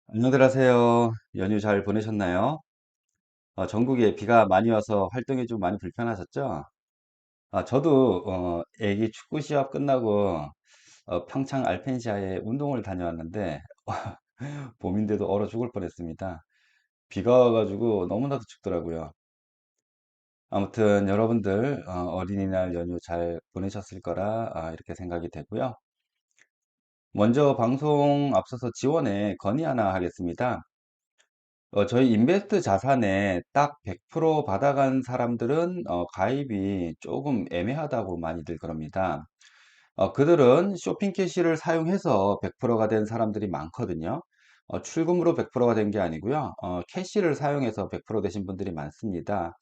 안녕들 하세요. 연휴 잘 보내셨나요? 전국에 비가 많이 와서 활동이 좀 많이 불편하셨죠? 저도 애기 축구 시합 끝나고 평창 알펜시아에 운동을 다녀왔는데 봄인데도 얼어 죽을 뻔했습니다. 비가 와가지고 너무나도 춥더라고요. 아무튼 여러분들 어린이날 연휴 잘 보내셨을 거라 이렇게 생각이 되고요. 먼저 방송 앞서서 지원에 건의 하나 하겠습니다. 저희 인베스트 자산에 딱 100% 받아간 사람들은 가입이 조금 애매하다고 많이들 그럽니다. 그들은 쇼핑 캐시를 사용해서 100%가 된 사람들이 많거든요. 출금으로 100%가 된 게 아니고요. 캐시를 사용해서 100% 되신 분들이 많습니다.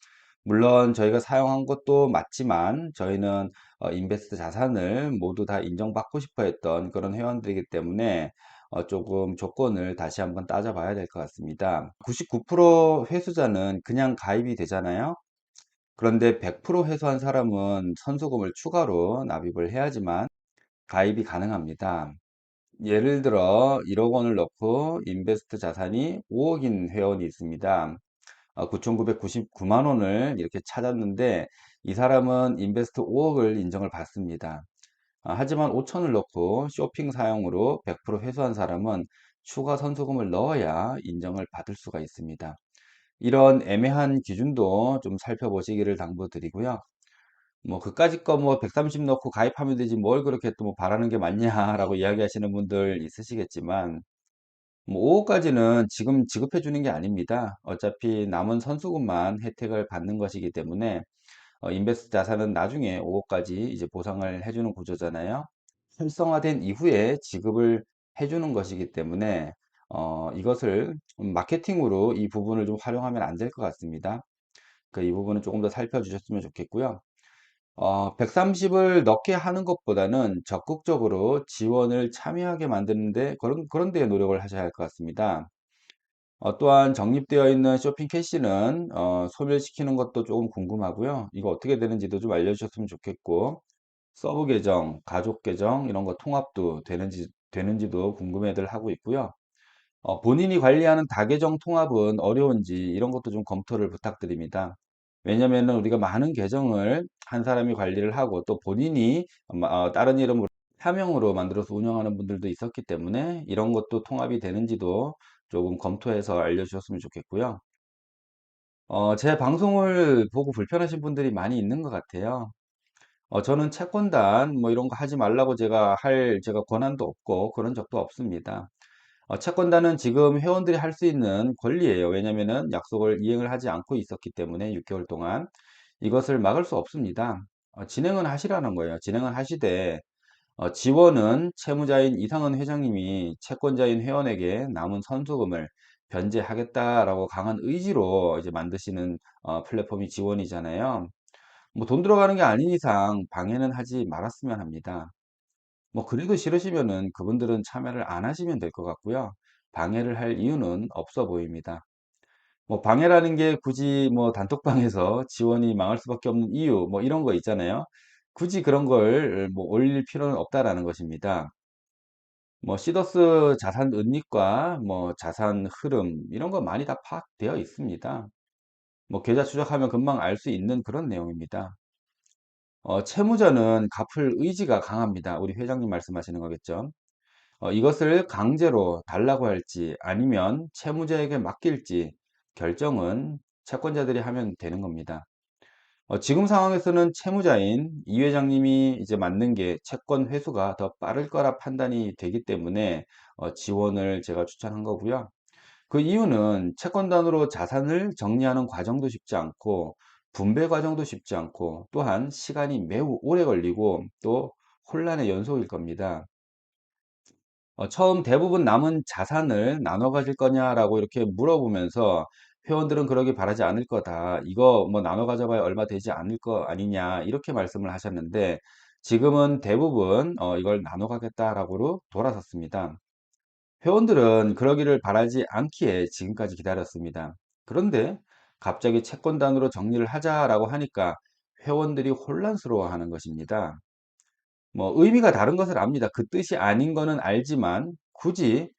물론 저희가 사용한 것도 맞지만 저희는 인베스트 자산을 모두 다 인정받고 싶어 했던 그런 회원들이기 때문에 조금 조건을 다시 한번 따져봐야 될 것 같습니다. 99% 회수자는 그냥 가입이 되잖아요. 그런데 100% 회수한 사람은 선수금을 추가로 납입을 해야지만 가입이 가능합니다. 예를 들어 1억 원을 넣고 인베스트 자산이 5억인 회원이 있습니다. 9,999만 원을 이렇게 찾았는데 이 사람은 인베스트 5억을 인정을 받습니다. 하지만 5천을 넣고 쇼핑 사용으로 100% 회수한 사람은 추가 선수금을 넣어야 인정을 받을 수가 있습니다. 이런 애매한 기준도 좀 살펴보시기를 당부드리고요. 뭐 그까짓 거 뭐 130 넣고 가입하면 되지 뭘 그렇게 또 뭐 바라는 게 맞냐라고 이야기하시는 분들 있으시겠지만 뭐 5억까지는 지금 지급해 주는 게 아닙니다. 어차피 남은 선수금만 혜택을 받는 것이기 때문에 인베스트 자산은 나중에 5억까지 이제 보상을 해주는 구조잖아요. 활성화된 이후에 지급을 해주는 것이기 때문에 이것을 마케팅으로 이 부분을 좀 활용하면 안 될 것 같습니다. 이 부분은 조금 더 살펴주셨으면 좋겠고요. 130을 넣게 하는 것보다는 적극적으로 지원을 참여하게 만드는데 그런 데 노력을 하셔야 할 것 같습니다. 또한 적립되어 있는 쇼핑 캐시는 소멸시키는 것도 조금 궁금하고요. 이거 어떻게 되는지도 좀 알려주셨으면 좋겠고 서브 계정, 가족 계정 이런 거 통합도 되는지도 궁금해들 하고 있고요. 본인이 관리하는 다계정 통합은 어려운지 이런 것도 좀 검토를 부탁드립니다. 왜냐면은 우리가 많은 계정을 한 사람이 관리를 하고 또 본인이 다른 이름으로 사명으로 만들어서 운영하는 분들도 있었기 때문에 이런 것도 통합이 되는지도 조금 검토해서 알려주셨으면 좋겠고요. 제 방송을 보고 불편하신 분들이 많이 있는 것 같아요. 저는 채권단 뭐 이런 거 하지 말라고 제가 권한도 없고 그런 적도 없습니다. 채권단은 지금 회원들이 할 수 있는 권리예요. 왜냐면은 약속을 이행을 하지 않고 있었기 때문에 6개월 동안 이것을 막을 수 없습니다. 진행은 하시라는 거예요. 진행은 하시되 지원은 채무자인 이상은 회장님이 채권자인 회원에게 남은 선수금을 변제하겠다라고 강한 의지로 이제 만드시는 플랫폼이 지원이잖아요. 뭐 돈 들어가는 게 아닌 이상 방해는 하지 말았으면 합니다. 뭐 그래도 싫으시면은 그분들은 참여를 안 하시면 될 것 같고요. 방해를 할 이유는 없어 보입니다. 뭐 방해라는 게 굳이 뭐 단톡방에서 지원이 망할 수밖에 없는 이유 뭐 이런 거 있잖아요. 굳이 그런 걸 뭐 올릴 필요는 없다라는 것입니다. 뭐 시더스 자산 은닉과 뭐 자산 흐름 이런 거 많이 다 파악되어 있습니다. 뭐 계좌 추적하면 금방 알 수 있는 그런 내용입니다. 채무자는 갚을 의지가 강합니다. 우리 회장님 말씀하시는 거겠죠. 이것을 강제로 달라고 할지 아니면 채무자에게 맡길지 결정은 채권자들이 하면 되는 겁니다. 지금 상황에서는 채무자인 이 회장님이 이제 맞는 게 채권 회수가 더 빠를 거라 판단이 되기 때문에 지원을 제가 추천한 거고요. 그 이유는 채권단으로 자산을 정리하는 과정도 쉽지 않고 분배 과정도 쉽지 않고 또한 시간이 매우 오래 걸리고 또 혼란의 연속일 겁니다. 처음 대부분 남은 자산을 나눠 가질 거냐라고 이렇게 물어보면서 회원들은 그러길 바라지 않을 거다. 이거 뭐 나눠 가져봐야 얼마 되지 않을 거 아니냐. 이렇게 말씀을 하셨는데 지금은 대부분 이걸 나눠 가겠다라고 돌아섰습니다. 회원들은 그러기를 바라지 않기에 지금까지 기다렸습니다. 그런데 갑자기 채권단으로 정리를 하자라고 하니까 회원들이 혼란스러워 하는 것입니다. 뭐 의미가 다른 것을 압니다. 그 뜻이 아닌 거는 알지만 굳이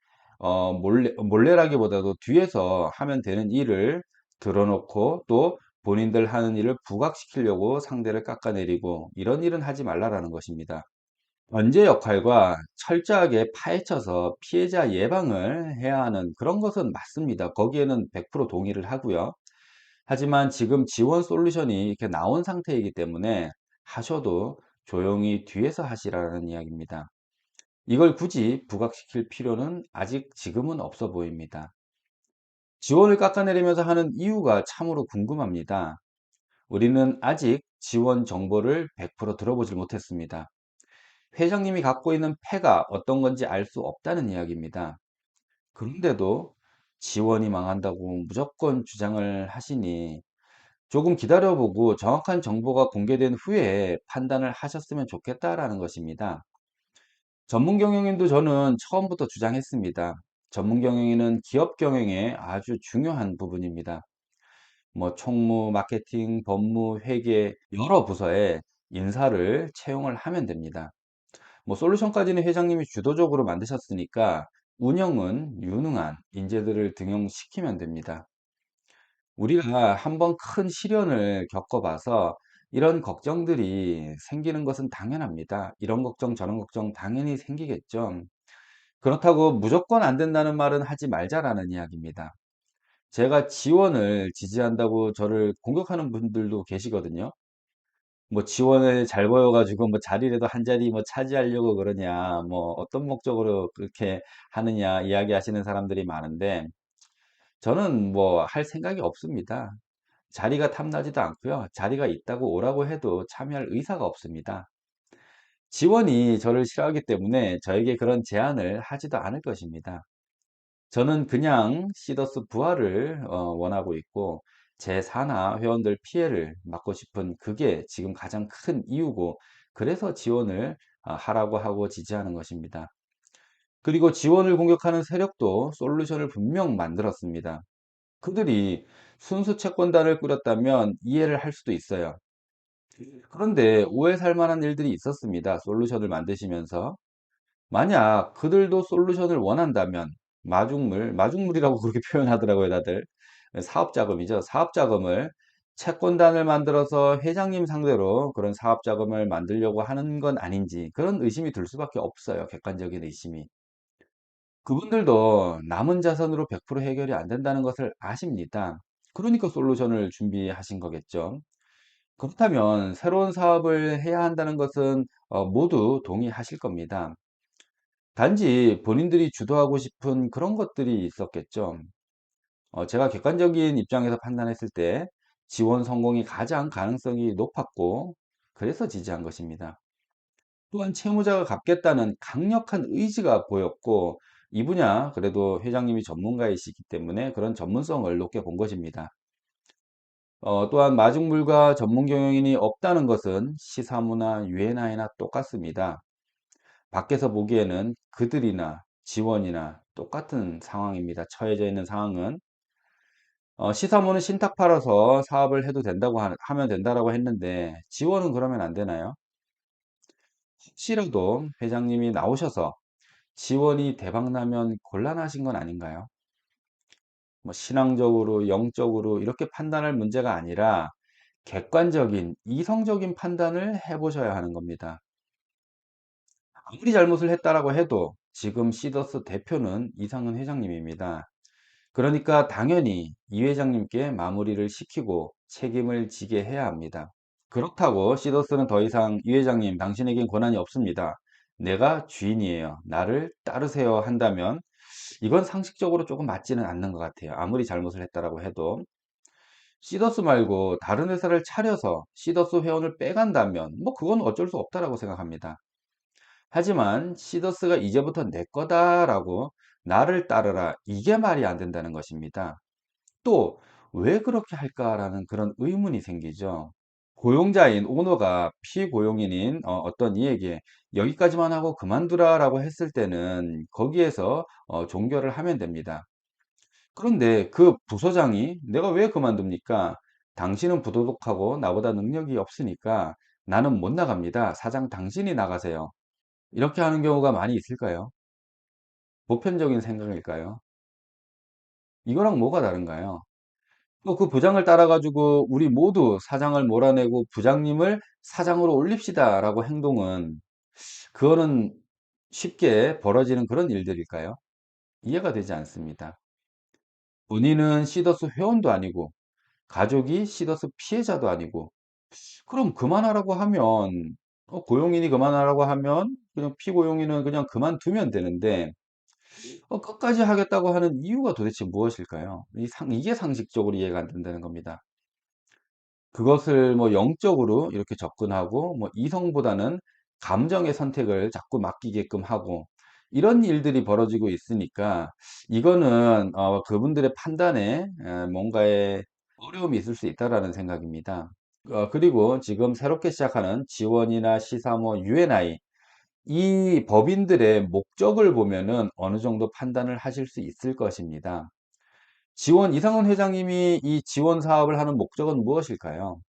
몰래라기보다도 뒤에서 하면 되는 일을 들어놓고 또 본인들 하는 일을 부각시키려고 상대를 깎아내리고 이런 일은 하지 말라라는 것입니다. 언제 역할과 철저하게 파헤쳐서 피해자 예방을 해야 하는 그런 것은 맞습니다. 거기에는 100% 동의를 하고요. 하지만 지금 지원 솔루션이 이렇게 나온 상태이기 때문에 하셔도 조용히 뒤에서 하시라는 이야기입니다. 이걸 굳이 부각시킬 필요는 아직 지금은 없어 보입니다. 지원을 깎아내리면서 하는 이유가 참으로 궁금합니다. 우리는 아직 지원 정보를 100% 들어보질 못했습니다. 회장님이 갖고 있는 패가 어떤 건지 알 수 없다는 이야기입니다. 그런데도 지원이 망한다고 무조건 주장을 하시니 조금 기다려보고 정확한 정보가 공개된 후에 판단을 하셨으면 좋겠다라는 것입니다. 전문 경영인도 저는 처음부터 주장했습니다. 전문 경영인은 기업 경영에 아주 중요한 부분입니다. 뭐 총무, 마케팅, 법무, 회계 여러 부서에 인사를 채용을 하면 됩니다. 뭐 솔루션까지는 회장님이 주도적으로 만드셨으니까 운영은 유능한 인재들을 등용시키면 됩니다. 우리가 한번 큰 시련을 겪어봐서 이런 걱정들이 생기는 것은 당연합니다. 이런 걱정, 저런 걱정 당연히 생기겠죠. 그렇다고 무조건 안 된다는 말은 하지 말자라는 이야기입니다. 제가 지원을 지지한다고 저를 공격하는 분들도 계시거든요. 뭐 지원을 잘 보여가지고 뭐 자리라도 한 자리 뭐 차지하려고 그러냐, 뭐 어떤 목적으로 그렇게 하느냐 이야기하시는 사람들이 많은데 저는 뭐 할 생각이 없습니다. 자리가 탐나지도 않고요. 자리가 있다고 오라고 해도 참여할 의사가 없습니다. 지원이 저를 싫어하기 때문에 저에게 그런 제안을 하지도 않을 것입니다. 저는 그냥 시더스 부활을 원하고 있고 제 산하 회원들 피해를 막고 싶은 그게 지금 가장 큰 이유고 그래서 지원을 하라고 하고 지지하는 것입니다. 그리고 지원을 공격하는 세력도 솔루션을 분명 만들었습니다. 그들이 순수 채권단을 꾸렸다면 이해를 할 수도 있어요. 그런데 오해 살 만한 일들이 있었습니다. 솔루션을 만드시면서. 만약 그들도 솔루션을 원한다면 마중물이라고 그렇게 표현하더라고요, 다들. 사업 자금이죠. 사업 자금을 채권단을 만들어서 회장님 상대로 그런 사업 자금을 만들려고 하는 건 아닌지 그런 의심이 들 수밖에 없어요. 객관적인 의심이. 그분들도 남은 자산으로 100% 해결이 안 된다는 것을 아십니다. 그러니까 솔루션을 준비하신 거겠죠. 그렇다면 새로운 사업을 해야 한다는 것은 모두 동의하실 겁니다. 단지 본인들이 주도하고 싶은 그런 것들이 있었겠죠. 제가 객관적인 입장에서 판단했을 때 지원 성공이 가장 가능성이 높았고, 그래서 지지한 것입니다. 또한 채무자가 갚겠다는 강력한 의지가 보였고, 이 분야 그래도 회장님이 전문가이시기 때문에 그런 전문성을 높게 본 것입니다. 또한 마중물과 전문 경영인이 없다는 것은 시사무나 유엔아이나 똑같습니다. 밖에서 보기에는 그들이나 지원이나 똑같은 상황입니다. 처해져 있는 상황은 시사모는 신탁 팔아서 사업을 해도 된다고 하면 된다라고 했는데 지원은 그러면 안 되나요? 혹시라도 회장님이 나오셔서 지원이 대박 나면 곤란하신 건 아닌가요? 뭐 신앙적으로, 영적으로 이렇게 판단할 문제가 아니라 객관적인, 이성적인 판단을 해보셔야 하는 겁니다. 아무리 잘못을 했다라고 해도 지금 시더스 대표는 이상은 회장님입니다. 그러니까 당연히 이 회장님께 마무리를 시키고 책임을 지게 해야 합니다. 그렇다고 시더스는 더 이상 이 회장님 당신에겐 권한이 없습니다. 내가 주인이에요. 나를 따르세요 한다면 이건 상식적으로 조금 맞지는 않는 것 같아요. 아무리 잘못을 했다라고 해도. 시더스 말고 다른 회사를 차려서 시더스 회원을 빼간다면 뭐 그건 어쩔 수 없다라고 생각합니다. 하지만 시더스가 이제부터 내 거다라고 나를 따르라 이게 말이 안 된다는 것입니다. 또 왜 그렇게 할까라는 그런 의문이 생기죠. 고용자인 오너가 피고용인인 어떤 이에게 여기까지만 하고 그만두라라고 했을 때는 거기에서 종결을 하면 됩니다. 그런데 그 부서장이 내가 왜 그만둡니까? 당신은 부도덕하고 나보다 능력이 없으니까 나는 못 나갑니다. 사장 당신이 나가세요. 이렇게 하는 경우가 많이 있을까요? 보편적인 생각일까요? 이거랑 뭐가 다른가요? 또 그 부장을 따라 가지고 우리 모두 사장을 몰아내고 부장님을 사장으로 올립시다라고 행동은 그거는 쉽게 벌어지는 그런 일들일까요? 이해가 되지 않습니다. 본인은 시더스 회원도 아니고 가족이 시더스 피해자도 아니고 그럼 그만하라고 하면 고용인이 그만하라고 하면 그냥 피고용인은 그냥 그만두면 되는데 끝까지 하겠다고 하는 이유가 도대체 무엇일까요? 이게 상식적으로 이해가 안 된다는 겁니다. 그것을 뭐 영적으로 이렇게 접근하고 뭐 이성보다는 감정의 선택을 자꾸 맡기게끔 하고 이런 일들이 벌어지고 있으니까 이거는 그분들의 판단에 뭔가의 어려움이 있을 수 있다라는 생각입니다. 그리고 지금 새롭게 시작하는 지원이나 시사모, UNI 이 법인들의 목적을 보면은 어느 정도 판단을 하실 수 있을 것입니다. 이상훈 회장님이 이 지원 사업을 하는 목적은 무엇일까요?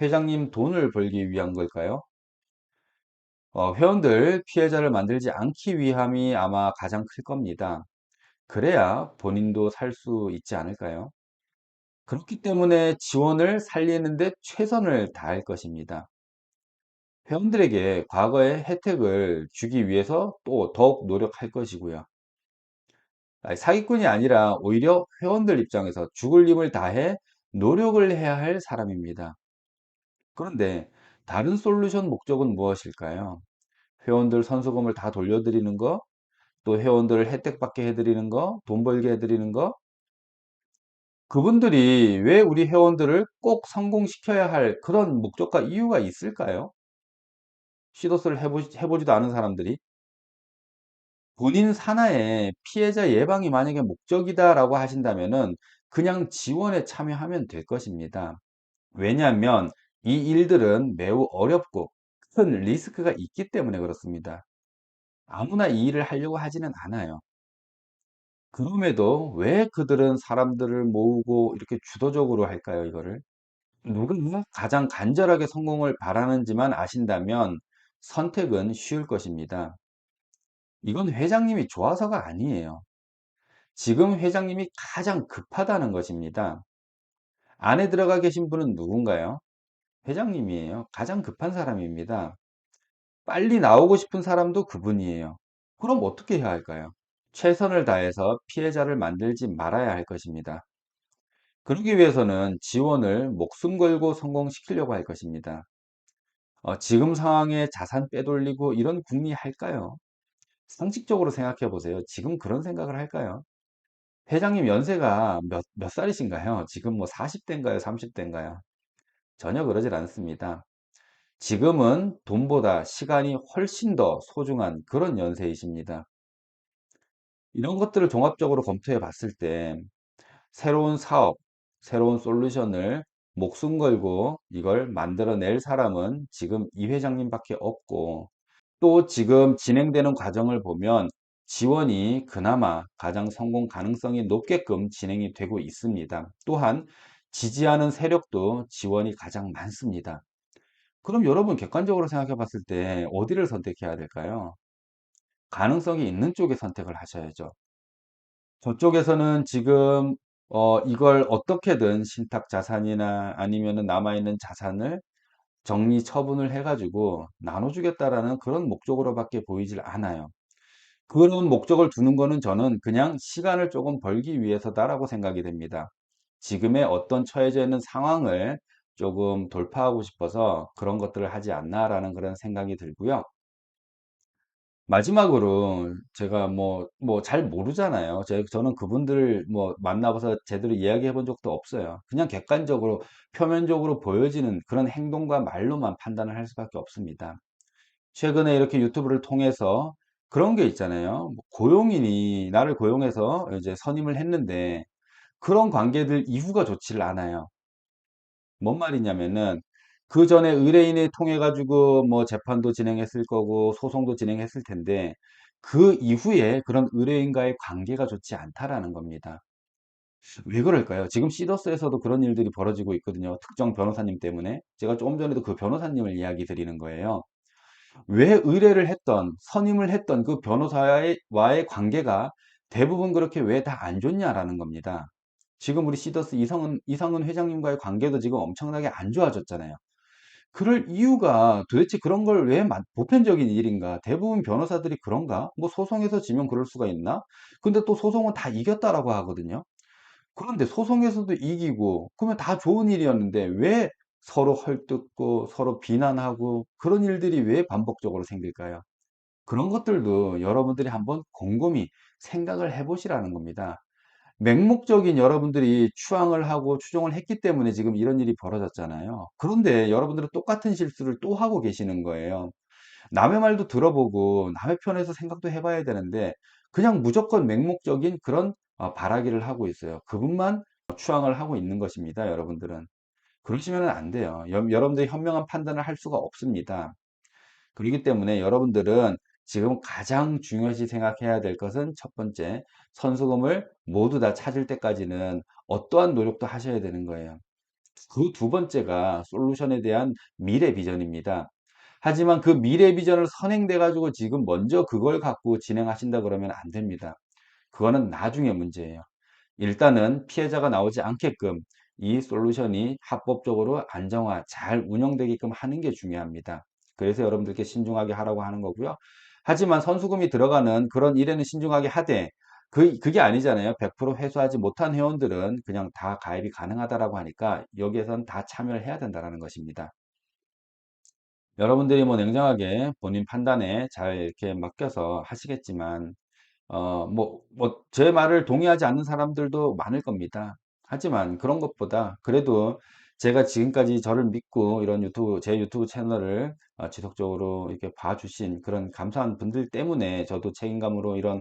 회장님 돈을 벌기 위한 걸까요? 회원들 피해자를 만들지 않기 위함이 아마 가장 클 겁니다. 그래야 본인도 살 수 있지 않을까요? 그렇기 때문에 지원을 살리는데 최선을 다할 것입니다. 회원들에게 과거의 혜택을 주기 위해서 또 더욱 노력할 것이고요. 사기꾼이 아니라 오히려 회원들 입장에서 죽을 힘을 다해 노력을 해야 할 사람입니다. 그런데 다른 솔루션 목적은 무엇일까요? 회원들 선수금을 다 돌려드리는 거, 또 회원들을 혜택 받게 해드리는 거, 돈 벌게 해드리는 거, 그분들이 왜 우리 회원들을 꼭 성공시켜야 할 그런 목적과 이유가 있을까요? 시도스를 해보지도 않은 사람들이 본인 산하에 피해자 예방이 만약에 목적이다라고 하신다면은 그냥 지원에 참여하면 될 것입니다. 왜냐하면 이 일들은 매우 어렵고 큰 리스크가 있기 때문에 그렇습니다. 아무나 이 일을 하려고 하지는 않아요. 그럼에도 왜 그들은 사람들을 모으고 이렇게 주도적으로 할까요, 이거를? 누가 가장 간절하게 성공을 바라는지만 아신다면 선택은 쉬울 것입니다. 이건 회장님이 좋아서가 아니에요. 지금 회장님이 가장 급하다는 것입니다. 안에 들어가 계신 분은 누군가요? 회장님이에요. 가장 급한 사람입니다. 빨리 나오고 싶은 사람도 그분이에요. 그럼 어떻게 해야 할까요? 최선을 다해서 피해자를 만들지 말아야 할 것입니다. 그러기 위해서는 지원을 목숨 걸고 성공시키려고 할 것입니다. 지금 상황에 자산 빼돌리고 이런 궁리 할까요? 상식적으로 생각해 보세요. 지금 그런 생각을 할까요? 회장님 연세가 몇 살이신가요? 지금 뭐 40대인가요? 30대인가요? 전혀 그러질 않습니다. 지금은 돈보다 시간이 훨씬 더 소중한 그런 연세이십니다. 이런 것들을 종합적으로 검토해 봤을 때 새로운 사업, 새로운 솔루션을 목숨 걸고 이걸 만들어낼 사람은 지금 이 회장님밖에 없고 또 지금 진행되는 과정을 보면 지원이 그나마 가장 성공 가능성이 높게끔 진행이 되고 있습니다. 또한 지지하는 세력도 지원이 가장 많습니다. 그럼 여러분 객관적으로 생각해 봤을 때 어디를 선택해야 될까요? 가능성이 있는 쪽에 선택을 하셔야죠. 저쪽에서는 지금 이걸 어떻게든 신탁 자산이나 아니면은 남아있는 자산을 정리 처분을 해가지고 나눠주겠다라는 그런 목적으로밖에 보이질 않아요. 그런 목적을 두는 거는 저는 그냥 시간을 조금 벌기 위해서다라고 생각이 됩니다. 지금의 어떤 처해져 있는 상황을 조금 돌파하고 싶어서 그런 것들을 하지 않나라는 그런 생각이 들고요. 마지막으로 제가 뭐 잘 모르잖아요. 저는 그분들 뭐 만나봐서 제대로 이야기해 본 적도 없어요. 그냥 객관적으로 표면적으로 보여지는 그런 행동과 말로만 판단을 할 수밖에 없습니다. 최근에 이렇게 유튜브를 통해서 그런 게 있잖아요. 뭐 고용인이 나를 고용해서 이제 선임을 했는데 그런 관계들 이후가 좋지를 않아요. 뭔 말이냐면은 그 전에 의뢰인을 통해 가지고 뭐 재판도 진행했을 거고 소송도 진행했을 텐데 그 이후에 그런 의뢰인과의 관계가 좋지 않다라는 겁니다. 왜 그럴까요? 지금 시더스에서도 그런 일들이 벌어지고 있거든요. 특정 변호사님 때문에. 제가 조금 전에도 그 변호사님을 이야기 드리는 거예요. 왜 의뢰를 했던, 선임을 했던 그 변호사와의 관계가 대부분 그렇게 왜 다 안 좋냐라는 겁니다. 지금 우리 시더스 이성은 회장님과의 관계도 지금 엄청나게 안 좋아졌잖아요. 그럴 이유가 도대체 그런 걸 왜 보편적인 일인가? 대부분 변호사들이 그런가? 뭐 소송에서 지면 그럴 수가 있나? 근데 또 소송은 다 이겼다라고 하거든요. 그런데 소송에서도 이기고 그러면 다 좋은 일이었는데 왜 서로 헐뜯고 서로 비난하고 그런 일들이 왜 반복적으로 생길까요? 그런 것들도 여러분들이 한번 곰곰이 생각을 해 보시라는 겁니다. 맹목적인 여러분들이 추앙을 하고 추종을 했기 때문에 지금 이런 일이 벌어졌잖아요. 그런데 여러분들은 똑같은 실수를 또 하고 계시는 거예요. 남의 말도 들어보고 남의 편에서 생각도 해봐야 되는데 그냥 무조건 맹목적인 그런 바라기를 하고 있어요. 그분만 추앙을 하고 있는 것입니다. 여러분들은. 그러시면 안 돼요. 여러분들이 현명한 판단을 할 수가 없습니다. 그렇기 때문에 여러분들은 지금 가장 중요시 생각해야 될 것은 첫 번째, 선수금을 모두 다 찾을 때까지는 어떠한 노력도 하셔야 되는 거예요. 그 두 번째가 솔루션에 대한 미래 비전입니다. 하지만 그 미래 비전을 선행돼 가지고 지금 먼저 그걸 갖고 진행하신다 그러면 안 됩니다. 그거는 나중에 문제예요. 일단은 피해자가 나오지 않게끔 이 솔루션이 합법적으로 안정화, 잘 운영되게끔 하는 게 중요합니다. 그래서 여러분들께 신중하게 하라고 하는 거고요. 하지만 선수금이 들어가는 그런 일에는 신중하게 하되 그게 아니잖아요. 100% 회수하지 못한 회원들은 그냥 다 가입이 가능하다라고 하니까 여기에선 다 참여를 해야 된다라는 것입니다. 여러분들이 뭐 냉정하게 본인 판단에 잘 이렇게 맡겨서 하시겠지만 제 말을 동의하지 않는 사람들도 많을 겁니다. 하지만 그런 것보다 그래도 제가 지금까지 저를 믿고 이런 제 유튜브 채널을 지속적으로 이렇게 봐주신 그런 감사한 분들 때문에 저도 책임감으로 이런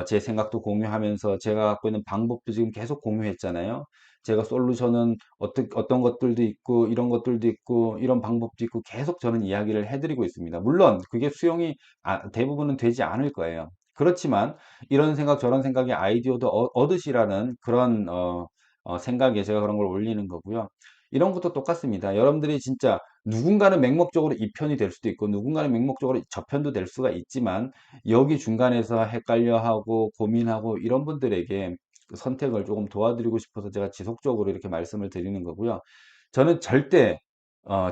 제 생각도 공유하면서 제가 갖고 있는 방법도 지금 계속 공유했잖아요. 제가 솔루션은 어떤 것들도 있고 이런 것들도 있고 이런 방법도 있고 계속 저는 이야기를 해드리고 있습니다. 물론 그게 수용이 대부분은 되지 않을 거예요. 그렇지만 이런 생각 저런 생각의 아이디어도 얻으시라는 그런 생각에 제가 그런 걸 올리는 거고요. 이런 것도 똑같습니다. 여러분들이 진짜 누군가는 맹목적으로 이 편이 될 수도 있고 누군가는 맹목적으로 저 편도 될 수가 있지만 여기 중간에서 헷갈려 하고 고민하고 이런 분들에게 그 선택을 조금 도와드리고 싶어서 제가 지속적으로 이렇게 말씀을 드리는 거고요. 저는 절대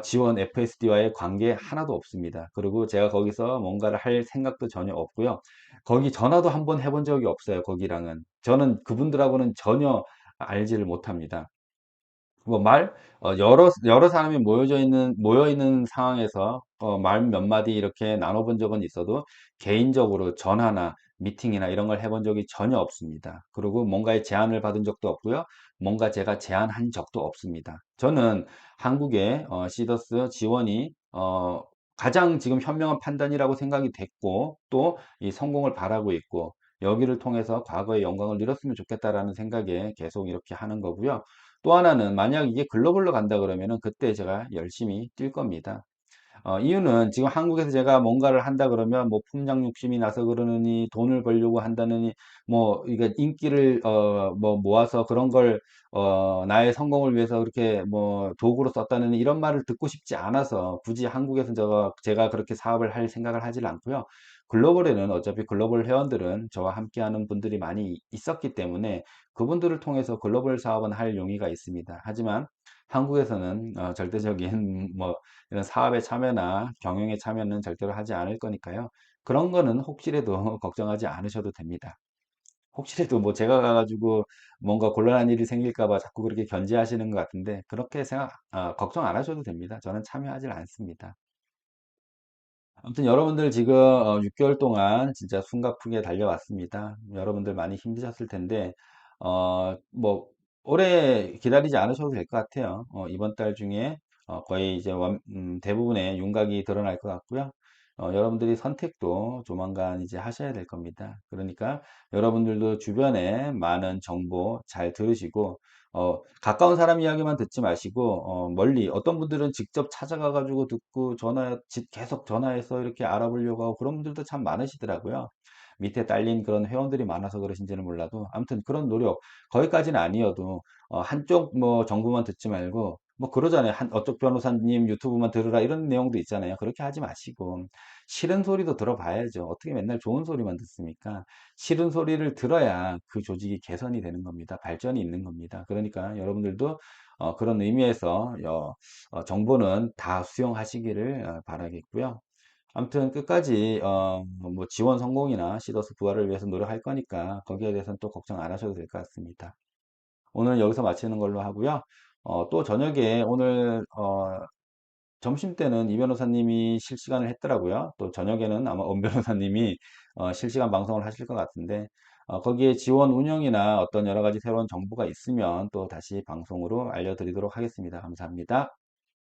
지원 FSD와의 관계 하나도 없습니다. 그리고 제가 거기서 뭔가를 할 생각도 전혀 없고요. 거기 전화도 한번 해본 적이 없어요. 거기랑은. 저는 그분들하고는 전혀 알지를 못합니다. 여러 사람이 모여 있는 상황에서 말 몇 마디 이렇게 나눠본 적은 있어도 개인적으로 전화나 미팅이나 이런 걸 해본 적이 전혀 없습니다. 그리고 뭔가의 제안을 받은 적도 없고요. 뭔가 제가 제안한 적도 없습니다. 저는 한국의 시더스 지원이 가장 지금 현명한 판단이라고 생각이 됐고 또 이 성공을 바라고 있고 여기를 통해서 과거의 영광을 누렸으면 좋겠다라는 생각에 계속 이렇게 하는 거고요. 또 하나는 만약 이게 글로벌로 간다 그러면은 그때 제가 열심히 뛸 겁니다. 이유는 지금 한국에서 제가 뭔가를 한다 그러면 뭐 풍장 욕심이 나서 그러느니 돈을 벌려고 한다느니 뭐 이게 인기를 뭐 모아서 그런 걸 나의 성공을 위해서 그렇게 뭐 도구로 썼다느니 이런 말을 듣고 싶지 않아서 굳이 한국에서 제가 그렇게 사업을 할 생각을 하질 않고요. 글로벌에는 어차피 글로벌 회원들은 저와 함께하는 분들이 많이 있었기 때문에 그분들을 통해서 글로벌 사업은 할 용의가 있습니다. 하지만 한국에서는 절대적인 뭐 이런 사업에 참여나 경영에 참여는 절대로 하지 않을 거니까요. 그런 거는 혹시라도 걱정하지 않으셔도 됩니다. 혹시라도 뭐 제가 가가지고 뭔가 곤란한 일이 생길까 봐 자꾸 그렇게 견제하시는 것 같은데 그렇게 걱정 안 하셔도 됩니다. 저는 참여하지 않습니다. 아무튼 여러분들 지금 6개월 동안 진짜 숨가쁘게 달려왔습니다. 여러분들 많이 힘드셨을 텐데 뭐 오래 기다리지 않으셔도 될 것 같아요. 이번 달 중에 거의 이제 대부분의 윤곽이 드러날 것 같고요. 여러분들이 선택도 조만간 이제 하셔야 될 겁니다. 그러니까 여러분들도 주변에 많은 정보 잘 들으시고 가까운 사람 이야기만 듣지 마시고 멀리 어떤 분들은 직접 찾아가 가지고 듣고 계속 전화해서 이렇게 알아보려고 하고 그런 분들도 참 많으시더라고요. 밑에 딸린 그런 회원들이 많아서 그러신지는 몰라도 아무튼 그런 노력 거기까지는 아니어도 한쪽 뭐 정보만 듣지 말고 뭐 그러잖아요. 어쪽 변호사님 유튜브만 들으라 이런 내용도 있잖아요. 그렇게 하지 마시고 싫은 소리도 들어봐야죠. 어떻게 맨날 좋은 소리만 듣습니까? 싫은 소리를 들어야 그 조직이 개선이 되는 겁니다. 발전이 있는 겁니다. 그러니까 여러분들도 그런 의미에서 정보는 다 수용하시기를 바라겠고요. 아무튼 끝까지 뭐 지원 성공이나 시더스 부활을 위해서 노력할 거니까 거기에 대해서는 또 걱정 안 하셔도 될 것 같습니다. 오늘 여기서 마치는 걸로 하고요. 또 저녁에 오늘 점심 때는 이 변호사님이 실시간을 했더라고요. 또 저녁에는 아마 엄 변호사님이 실시간 방송을 하실 것 같은데 거기에 지원 운영이나 어떤 여러 가지 새로운 정보가 있으면 또 다시 방송으로 알려드리도록 하겠습니다. 감사합니다.